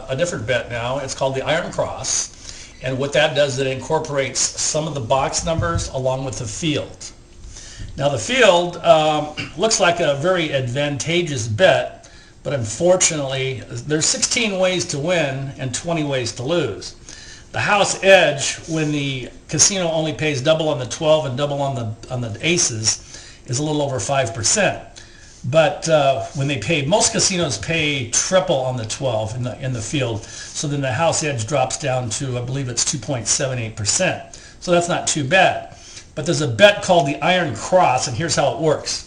a different bet now. It's called the Iron Cross. And what that does is it incorporates some of the box numbers along with the field. Now the field looks like a very advantageous bet, but unfortunately there's 16 ways to win and 20 ways to lose. The house edge, when the casino only pays double on the 12 and double on the aces, is a little over 5%. But when they pay, most casinos pay triple on the 12 in the field, so then the house edge drops down to, I believe it's 2.78%. So that's not too bad. But there's a bet called the Iron Cross, and here's how it works.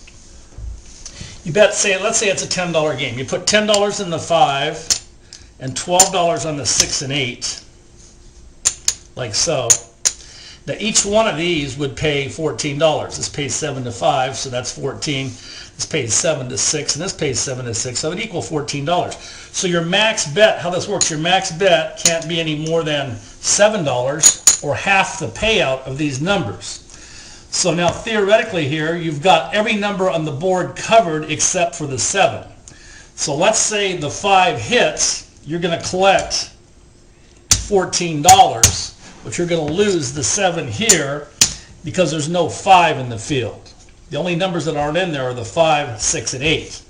You bet, let's say it's a $10 game. You put $10 in the 5 and $12 on the 6 and 8, like so. Now each one of these would pay $14. This pays 7 to 5, so that's 14. This pays 7 to 6, and this pays 7 to 6, so it would equal $14. So your max bet, how this works, your max bet can't be any more than $7 or half the payout of these numbers. So now theoretically here, you've got every number on the board covered except for the 7. So let's say the 5 hits, you're going to collect $14, but you're going to lose the 7 here because there's no 5 in the field. The only numbers that aren't in there are the 5, 6, and 8.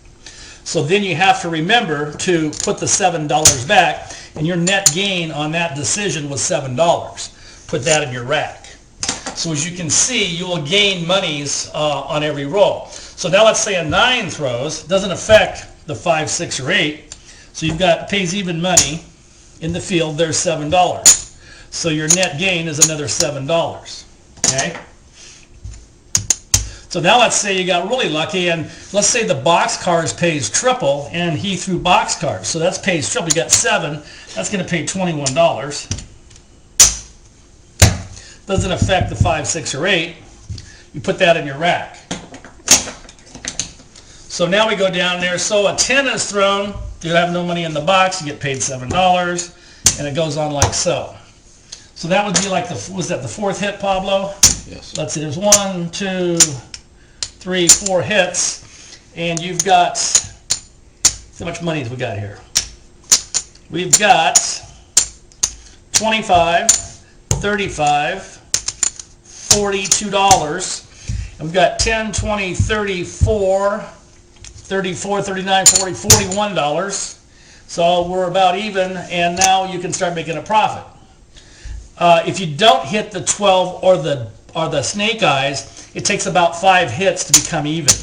So then you have to remember to put the $7 back, and your net gain on that decision was $7. Put that in your rack. So as you can see, you will gain monies on every roll. So now let's say a 9 throws, doesn't affect the 5, 6, or 8. So you've got pays even money in the field, there's $7. So your net gain is another $7. Okay? So now let's say you got really lucky, and let's say the boxcars pays triple, and he threw boxcars. So that's pays triple. You got 7. That's going to pay $21. Doesn't affect the 5, 6, or 8. You put that in your rack. So now we go down there. So a 10 is thrown. You have no money in the box. You get paid $7, and it goes on like so. So that would be like was that the 4th hit, Pablo? Yes. Let's see. There's 1, 2, 3, 4 hits, and you've got, how much money have we got here? We've got 25, 35, $42, and we've got 10, 20, 34, 34, 39, 40, $41. So we're about even, and now you can start making a profit. If you don't hit the 12 or the snake eyes, it takes about 5 hits to become even.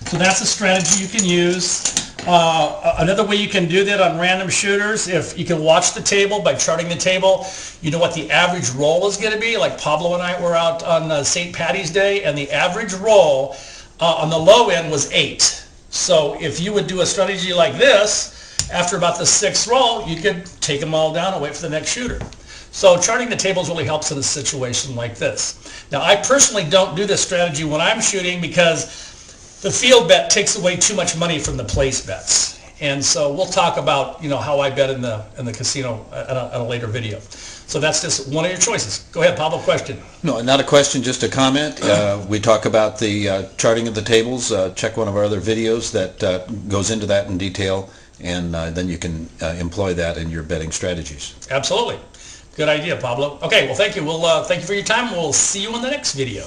So that's a strategy you can use. Another way you can do that on random shooters, if you can watch the table by charting the table, you know what the average roll is going to be. Like Pablo and I were out on St. Patty's Day, and the average roll on the low end was 8. So if you would do a strategy like this, after about the 6th roll, you could take them all down and wait for the next shooter. So charting the tables really helps in a situation like this. Now, I personally don't do this strategy when I'm shooting because the field bet takes away too much money from the place bets. And so we'll talk about, how I bet in the casino at a later video. So that's just one of your choices. Go ahead, Pablo, question. No, not a question, just a comment. We talk about the charting of the tables. Check one of our other videos that goes into that in detail, and then you can employ that in your betting strategies. Absolutely. Good idea, Pablo. Okay, well, thank you. Thank you for your time. We'll see you in the next video.